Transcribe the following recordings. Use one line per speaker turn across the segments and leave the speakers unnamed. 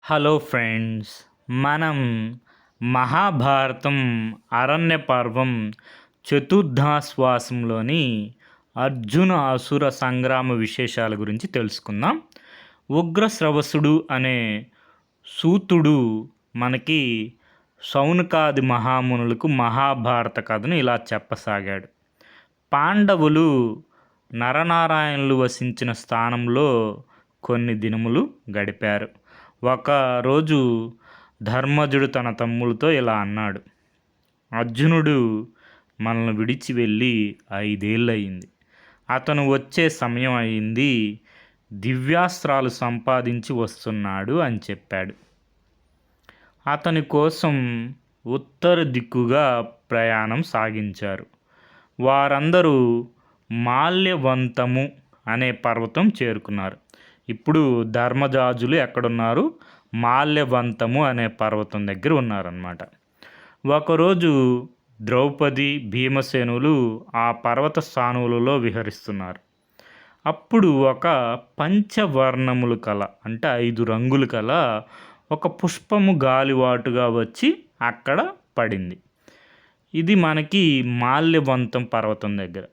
Hello friends, మనం మహాభారతం అరణ్య పర్వం చతుర్థాశ్వాసంలోని అర్జున అసుర సంగ్రామ విశేషాల గురించి తెలుసుకుందాం. ఉగ్రశ్రవసుడు అనే సూతుడు మనకి శౌనకాది మహామునులకు మహాభారత కథను ఇలా చెప్పసాగాడు. పాండవులు నరనారాయణులు వసించిన స్థానంలో కొన్ని దినములు గడిపారు. ఒకరోజు ధర్మజుడు తన తమ్ముడితో ఇలా అన్నాడు: అర్జునుడు మనల్ని విడిచి వెళ్ళి 5 ఏళ్ళు అయింది. అతను వచ్చే సమయం అయింది. దివ్యాస్త్రాలు సంపాదించి వస్తున్నాడు అని చెప్పాడు. అతని కోసం ఉత్తర దిక్కుగా ప్రయాణం సాగించారు. వారందరూ మాల్యవంతము అనే పర్వతం చేరుకున్నారు. ఇప్పుడు ధర్మజాజులు ఎక్కడున్నారు? మాల్యవంతము అనే పర్వతం దగ్గర ఉన్నారన్నమాట. ఒకరోజు ద్రౌపది, భీమసేనులు ఆ పర్వత స్థానువులలో విహరిస్తున్నారు. అప్పుడు ఒక పంచవర్ణములు కల, అంటే 5 రంగులు కల ఒక పుష్పము గాలివాటుగా వచ్చి అక్కడ పడింది. ఇది మనకి మాల్యవంతం పర్వతం దగ్గర.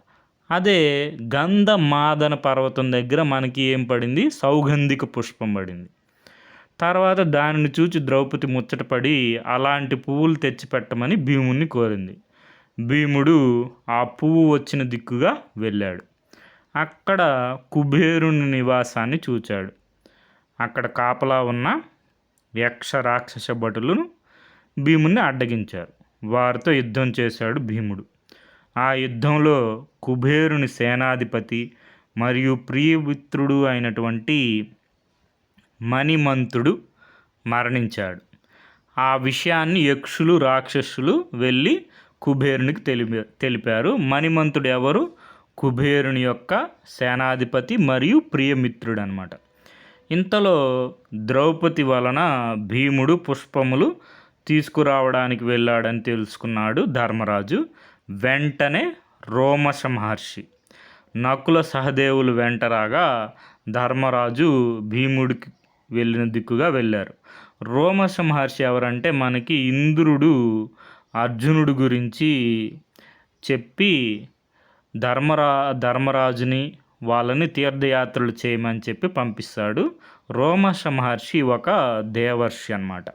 అదే గంధమాదన పర్వతం దగ్గర మనకి ఏం పడింది? సౌగంధిక పుష్పం పడింది. తర్వాత దానిని చూచి ద్రౌపది ముచ్చటపడి అలాంటి పువ్వులు తెచ్చిపెట్టమని భీముడిని కోరింది. భీముడు ఆ పువ్వు వచ్చిన దిక్కుగా వెళ్ళాడు. అక్కడ కుబేరుని నివాసాన్ని చూచాడు. అక్కడ కాపలా ఉన్న యక్ష రాక్షస భటులను భీముడిని అడ్డగించారు. వారితో యుద్ధం చేశాడు భీముడు. ఆ యుద్ధంలో కుబేరుని సేనాధిపతి మరియు ప్రియమిత్రుడు అయినటువంటి మణిమంతుడు మరణించాడు. ఆ విషయాన్ని యక్షులు, రాక్షసులు వెళ్ళి కుబేరునికి తెలిపారు. మణిమంతుడు ఎవరు? కుబేరుని యొక్క సేనాధిపతి మరియు ప్రియమిత్రుడు అనమాట. ఇంతలో ద్రౌపది వలన భీముడు పుష్పములు తీసుకురావడానికి వెళ్ళాడని తెలుసుకున్నాడు ధర్మరాజు. వెంటనే రోమశ మహర్షి, నకుల సహదేవులు వెంటరాగా ధర్మరాజు భీముడికి వెళ్ళిన దిక్కుగా వెళ్ళారు. రోమశ మహర్షి ఎవరంటే మనకి ఇంద్రుడు అర్జునుడి గురించి చెప్పి ధర్మరాజుని వాళ్ళని తీర్థయాత్రలు చేయమని చెప్పి పంపిస్తాడు. రోమశ మహర్షి ఒక దేవర్షి అన్నమాట.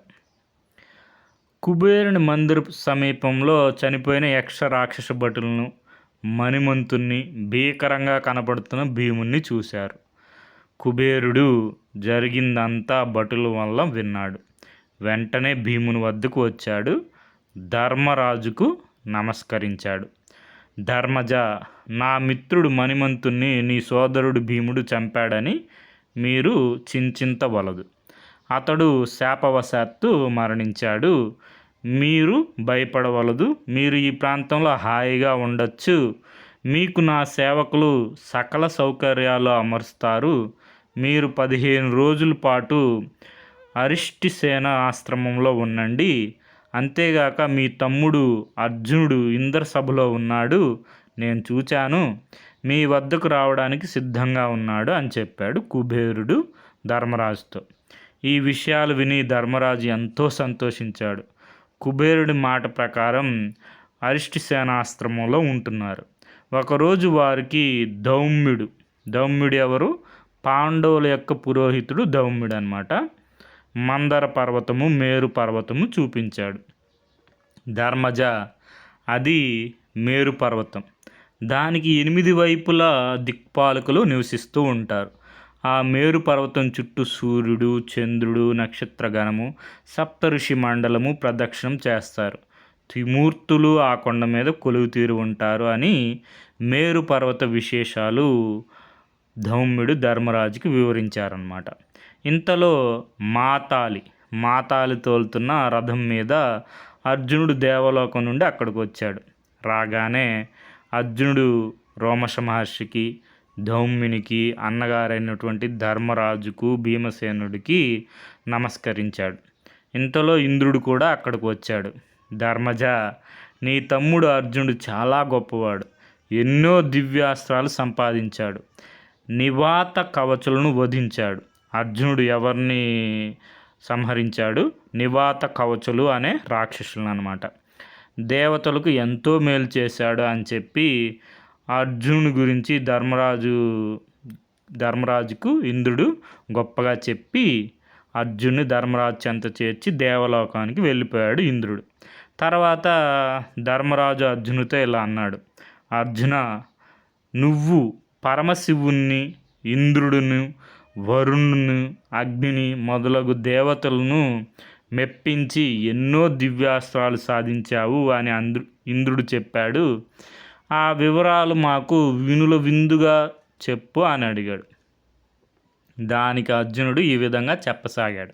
కుబేరుని మందిర సమీపంలో చనిపోయిన యక్ష రాక్షస భటులను, మణిమంతుణ్ణి, భీకరంగా కనపడుతున్న భీముణ్ణి చూశారు. కుబేరుడు జరిగిందంతా భటుల వల్ల విన్నాడు. వెంటనే భీముని వద్దకు వచ్చాడు. ధర్మరాజుకు నమస్కరించాడు. ధర్మజ, నా మిత్రుడు మణిమంతుణ్ణి నీ సోదరుడు భీముడు చంపాడని మీరు చింతించవలదు. అతడు శాపవశాత్తు మరణించాడు. మీరు భయపడవలదు. మీరు ఈ ప్రాంతంలో హాయిగా ఉండొచ్చు. మీకు నా సేవకులు సకల సౌకర్యాలు అమరుస్తారు. మీరు 15 రోజుల పాటు అరిష్టిసేన ఆశ్రమంలో ఉండండి. అంతేగాక మీ తమ్ముడు అర్జునుడు ఇంద్రసభలో ఉన్నాడు, నేను చూచాను. మీ వద్దకు రావడానికి సిద్ధంగా ఉన్నాడు అని చెప్పాడు కుబేరుడు ధర్మరాజుతో. ఈ విషయాలు విని ధర్మరాజు ఎంతో సంతోషించాడు. కుబేరుడి మాట ప్రకారం అరిష్టిసేనాశ్రమంలో ఉంటున్నారు. ఒకరోజు వారికి ధౌమ్యుడు ఎవరు? పాండవుల యొక్క పురోహితుడు ధౌమ్యుడు అనమాట. మందర పర్వతము, మేరు పర్వతము చూపించాడు. ధర్మజ, అది మేరు పర్వతం. దానికి 8 వైపులా దిక్పాలకులు నివసిస్తూ ఉంటారు. ఆ మేరు పర్వతం చుట్టూ సూర్యుడు, చంద్రుడు, నక్షత్రగణము, సప్తఋషి మండలము ప్రదక్షిణం చేస్తారు. త్రిమూర్తులు ఆ కొండ మీద కొలువు తీరు ఉంటారు అని మేరు పర్వత విశేషాలు ధౌమ్యుడు ధర్మరాజుకి వివరించారన్నమాట. ఇంతలో మాతాలి తోలుతున్న రథం మీద అర్జునుడు దేవలోకం నుండి అక్కడికి వచ్చాడు. రాగానే అర్జునుడు రోమశ మహర్షికి, ధౌమ్యునికి, అన్నగారైనటువంటి ధర్మరాజుకు, భీమసేనుడికి నమస్కరించాడు. ఇంతలో ఇంద్రుడు కూడా అక్కడికి వచ్చాడు. ధర్మజ, నీ తమ్ముడు అర్జునుడు చాలా గొప్పవాడు. ఎన్నో దివ్యాస్త్రాలు సంపాదించాడు. నివాత కవచులను వధించాడు. అర్జునుడు ఎవరిని సంహరించాడు నివాత కవచులు అనే రాక్షసులను అనమాట. దేవతలకు ఎంతో మేలు చేశాడు అని చెప్పి అర్జునుడి గురించి ధర్మరాజుకు ఇంద్రుడు గొప్పగా చెప్పి అర్జున్ని ధర్మరాజు చెంత చేర్చి దేవలోకానికి వెళ్ళిపోయాడు ఇంద్రుడు. తర్వాత ధర్మరాజు అర్జునుడితో ఇలా అన్నాడు, అర్జున, నువ్వు పరమశివుణ్ణి, ఇంద్రుడును, వరుణుని, అగ్నిని మొదలగు దేవతలను మెప్పించి ఎన్నో దివ్యాస్త్రాలు సాధించావు అని ఇంద్రుడు చెప్పాడు. ఆ వివరాలు మాకు వినుల విందుగా చెప్పు అని అడిగాడు. దానికి అర్జునుడు ఈ విధంగా చెప్పసాగాడు.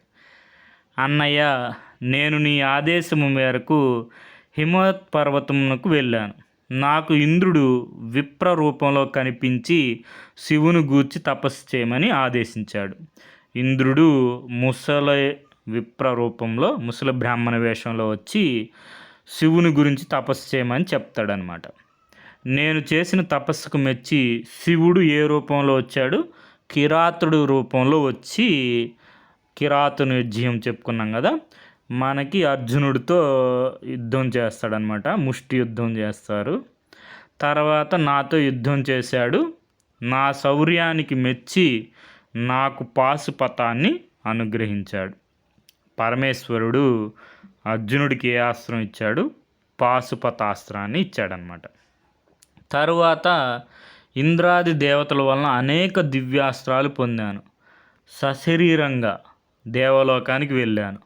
అన్నయ్య, నేను నీ ఆదేశము మేరకు హిమవత్ పర్వతమునకు వెళ్ళాను. నాకు ఇంద్రుడు విప్ర రూపంలో కనిపించి శివుని గూర్చి తపస్సు చేయమని ఆదేశించాడు. ఇంద్రుడు ముసలి బ్రాహ్మణ వేషంలో వచ్చి శివుని గురించి తపస్సు చేయమని చెప్తాడనమాట. నేను చేసిన తపస్సుకు మెచ్చి శివుడు ఏ రూపంలో వచ్చాడు? కిరాతుడు రూపంలో వచ్చి కిరాతుని విజయం చెప్పుకున్నాం కదా, మనకి అర్జునుడితో యుద్ధం చేస్తాడనమాట. ముష్టి యుద్ధం చేస్తారు. తర్వాత నాతో యుద్ధం చేశాడు. నా శౌర్యానికి మెచ్చి నాకు పాశుపతాన్ని అనుగ్రహించాడు. పరమేశ్వరుడు అర్జునుడికి ఏ అస్త్రం ఇచ్చాడు? పాశుపతాస్త్రాన్ని ఇచ్చాడనమాట. తరువాత ఇంద్రాది దేవతల వలన అనేక దివ్యాస్త్రాలు పొందాను. సశరీరంగా దేవలోకానికి వెళ్ళాను.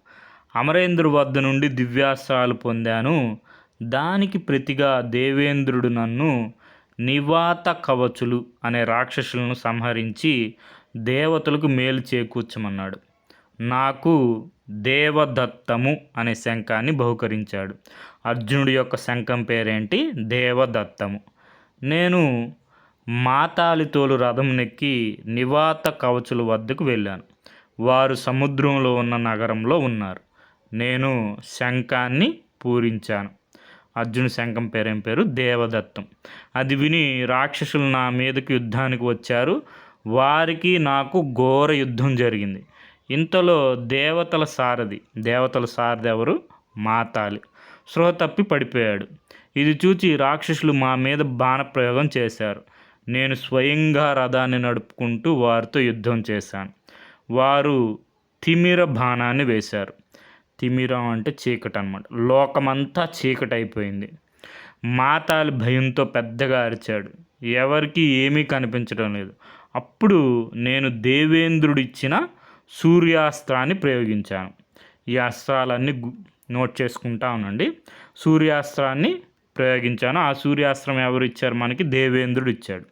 అమరేంద్రుడి వద్ద నుండి దివ్యాస్త్రాలు పొందాను. దానికి ప్రతిగా దేవేంద్రుడు నన్ను నివాత కవచులు అనే రాక్షసులను సంహరించి దేవతలకు మేలు చేకూర్చమన్నాడు. నాకు దేవదత్తము అనే శంఖాన్ని బహుకరించాడు. అర్జునుడి యొక్క శంఖం పేరేంటి? దేవదత్తము. నేను మాతాలితోలు రథం నెక్కి నివాత కవచుల వద్దకు వెళ్ళాను. వారు సముద్రంలో ఉన్న నగరంలో ఉన్నారు. నేను శంఖాన్ని పూరించాను. అర్జును శంఖం పేరేం పేరు? దేవదత్తం. అది విని రాక్షసులు నా మీదకి యుద్ధానికి వచ్చారు. వారికి నాకు ఘోర యుద్ధం జరిగింది. ఇంతలో దేవతల సారథి ఎవరు? మాతాలి స్పృహ తప్పి పడిపోయాడు. ఇది చూచి రాక్షసులు మా మీద బాణప్రయోగం చేశారు. నేను స్వయంగా రథాన్ని నడుపుకుంటూ వారితో యుద్ధం చేశాను. వారు తిమిర బాణాన్ని వేశారు. తిమిరం అంటే చీకటి అన్నమాట. లోకమంతా చీకటి అయిపోయింది. మాతాలి భయంతో పెద్దగా అరిచాడు. ఎవరికి ఏమీ కనిపించడం లేదు. అప్పుడు నేను దేవేంద్రుడిచ్చిన సూర్యాస్త్రాన్ని ప్రయోగించాను. ఈ అస్త్రాలన్నీ నోట్ చేసుకుంటా ఉండండి. సూర్యాస్త్రాన్ని ప్రయోగించాను. ఆ సూర్యాస్త్రం ఎవరు ఇచ్చారు? మనకి దేవేంద్రుడు ఇచ్చాడు.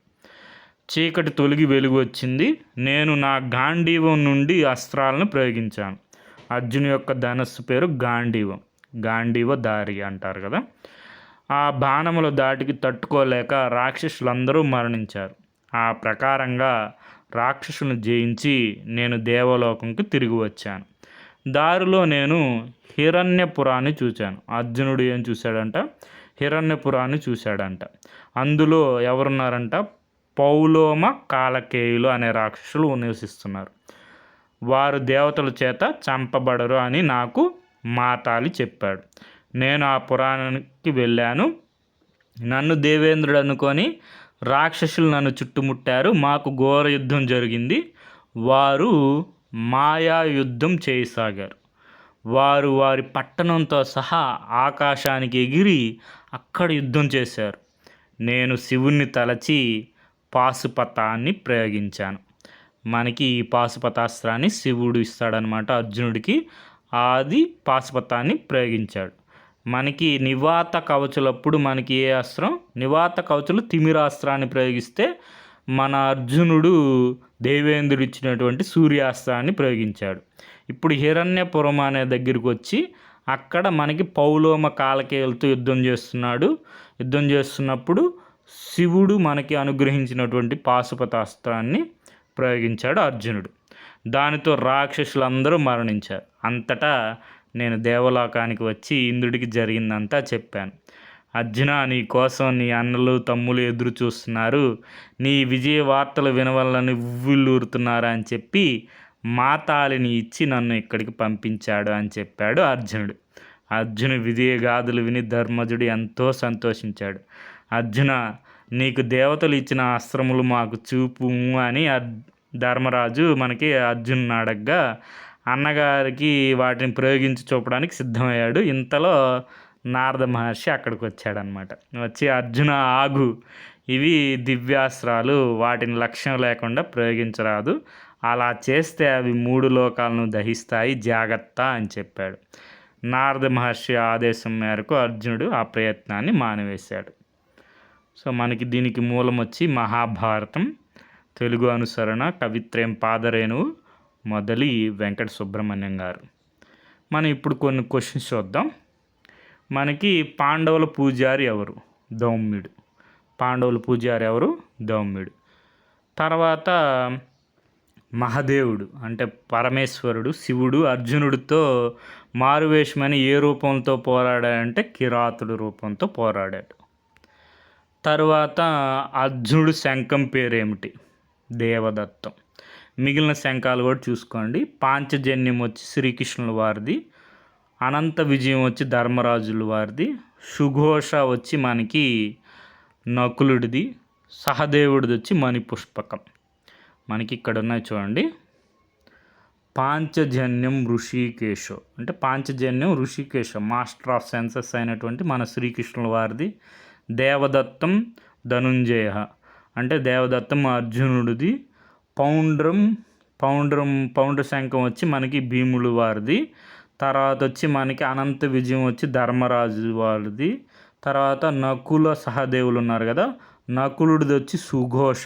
చీకటి తొలగి వెలుగు వచ్చింది. నేను నా గాంధీవం నుండి అస్త్రాలను ప్రయోగించాను. అర్జును యొక్క ధనస్సు పేరు గాంధీవం. గాంధీవ దారి అంటారు కదా. ఆ బాణముల దాటికి తట్టుకోలేక రాక్షసులందరూ మరణించారు. ఆ ప్రకారంగా రాక్షసులను జయించి నేను దేవలోకంకి తిరిగి వచ్చాను. దారిలో నేను హిరణ్యపురాన్ని చూశాను. అర్జునుడు ఏం చూశాడంట? హిరణ్యపురాన్ని చూశాడంట. అందులో ఎవరున్నారంట? పౌలోమ కాలకేయులు అనే రాక్షసులు నివసిస్తున్నారు. వారు దేవతల చేత చంపబడరు అని నాకు మాతాలి చెప్పాడు. నేను ఆ పురాణానికి వెళ్ళాను. నన్ను దేవేంద్రుడు అనుకొని రాక్షసులు నన్ను చుట్టుముట్టారు. మాకు ఘోర యుద్ధం జరిగింది. వారు మాయా యుద్ధం చేయసాగారు. వారు వారి పట్టణంతో సహా ఆకాశానికి ఎగిరి అక్కడ యుద్ధం చేశారు. నేను శివుణ్ణి తలచి పాశుపతాన్ని ప్రయోగించాను. మనకి ఈ పాశుపతాస్త్రాన్ని శివుడు ఇస్తాడనమాట అర్జునుడికి. అది పాశుపతాన్ని ప్రయోగించాడు. మనకి నివాత కవచులప్పుడు మనకి ఏ అస్త్రం? నివాత కవచులు తిమిరాస్త్రాన్ని ప్రయోగిస్తే మన అర్జునుడు దేవేంద్రుడు ఇచ్చినటువంటి సూర్యాస్త్రాన్ని ప్రయోగించాడు. ఇప్పుడు హిరణ్యపురం అనే దగ్గరికి వచ్చి అక్కడ మనకి పౌలోమ కాలకేయులతో యుద్ధం చేస్తున్నప్పుడు శివుడు మనకి అనుగ్రహించినటువంటి పాశుపతాస్త్రాన్ని ప్రయోగించాడు అర్జునుడు. దానితో రాక్షసులందరూ మరణించారు. అంతటా నేను దేవలోకానికి వచ్చి ఇంద్రుడికి జరిగిందంతా చెప్పాను. అర్జున, నీ కోసం నీ అన్నలు తమ్ములు ఎదురు చూస్తున్నారు. నీ విజయ వార్తలు వినవల్లని ఉవ్విళ్ళూరుతున్నారు అని చెప్పి మాతాలిని ఇచ్చి నన్ను ఇక్కడికి పంపించాడు అని చెప్పాడు అర్జునుడు. అర్జును విజయగాథలు విని ధర్మజుడు ఎంతో సంతోషించాడు. అర్జున, నీకు దేవతలు ఇచ్చిన అస్త్రములు మాకు చూపు అని ధర్మరాజు మనకి అర్జునుని అడగ్గా అన్నగారికి వాటిని ప్రయోగించి చూపడానికి సిద్ధమయ్యాడు. ఇంతలో నారద మహర్షి అక్కడికి వచ్చాడనమాట. వచ్చి అర్జున ఆగు, ఇవి దివ్యాస్త్రాలు, వాటిని లక్ష్యం లేకుండా ప్రయోగించరాదు, అలా చేస్తే అవి 3 లోకాలను దహిస్తాయి, జాగ్రత్త అని చెప్పాడు. నారద మహర్షి ఆదేశం మేరకు అర్జునుడు ఆ ప్రయత్నాన్ని మానివేశాడు. సో మనకి దీనికి మూలం వచ్చి మహాభారతం, తెలుగు అనుసరణ కవిత్రయం పాదరేణువు మొదలి వెంకట సుబ్రహ్మణ్యం గారు. మనం ఇప్పుడు కొన్ని క్వశ్చన్స్ చూద్దాం. మనకి పాండవుల పూజారి ఎవరు? ధౌమ్యుడు. పాండవుల పూజారి ఎవరు? ధౌమ్యుడు. తర్వాత మహదేవుడు అంటే పరమేశ్వరుడు శివుడు అర్జునుడితో మారువేషమని ఏ రూపంతో పోరాడాడంటే కిరాతుడు రూపంతో పోరాడాడు. తరువాత అర్జునుడు శంఖం పేరేమిటి? దేవదత్తం. మిగిలిన శంఖాలు కూడా చూసుకోండి. పాంచజన్యం వచ్చి శ్రీకృష్ణుల వారిది, అనంత విజయం వచ్చి ధర్మరాజుల వారిది, సుఘోష వచ్చి మనకి నకులుడిది, సహదేవుడిది వచ్చి మణిపుష్పకం. మనకి ఇక్కడ ఉన్నాయి చూడండి. పాంచజన్యం ఋషికేశో అంటే పాంచజన్యం ఋషికేశ మాస్టర్ ఆఫ్ సెన్సెస్ అయినటువంటి మన శ్రీకృష్ణుల వారిది. దేవదత్తం ధనుంజయ అంటే దేవదత్తం అర్జునుడిది. పౌండ్ర శంఖం వచ్చి మనకి భీములు వారిది. తర్వాత వచ్చి మనకి అనంత విజయం వచ్చి ధర్మరాజు వారిది. తర్వాత నకుల సహదేవులు ఉన్నారు కదా, నకులుడిది వచ్చి సుఘోష,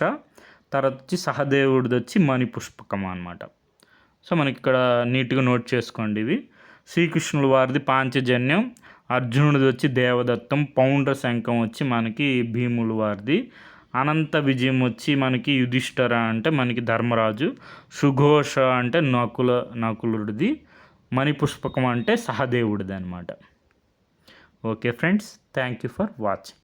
తర్వాత వచ్చి సహదేవుడిది వచ్చి మణిపుష్పకం అన్నమాట. సో మనకి ఇక్కడ నీట్గా నోట్ చేసుకోండి. ఇవి శ్రీకృష్ణుల వారిది పాంచజన్యం, అర్జునుడిది వచ్చి దేవదత్తం, పౌండ్ర శంఖం వచ్చి మనకి భీముల వారిది, అనంత విజయం వచ్చి మనకి యుధిష్ఠిర అంటే మనకి ధర్మరాజు, సుఘోష అంటే నకులుడిది, మణిపుష్పకం అంటే సహదేవుడిది అనమాట. Okay friends, thank you for watching.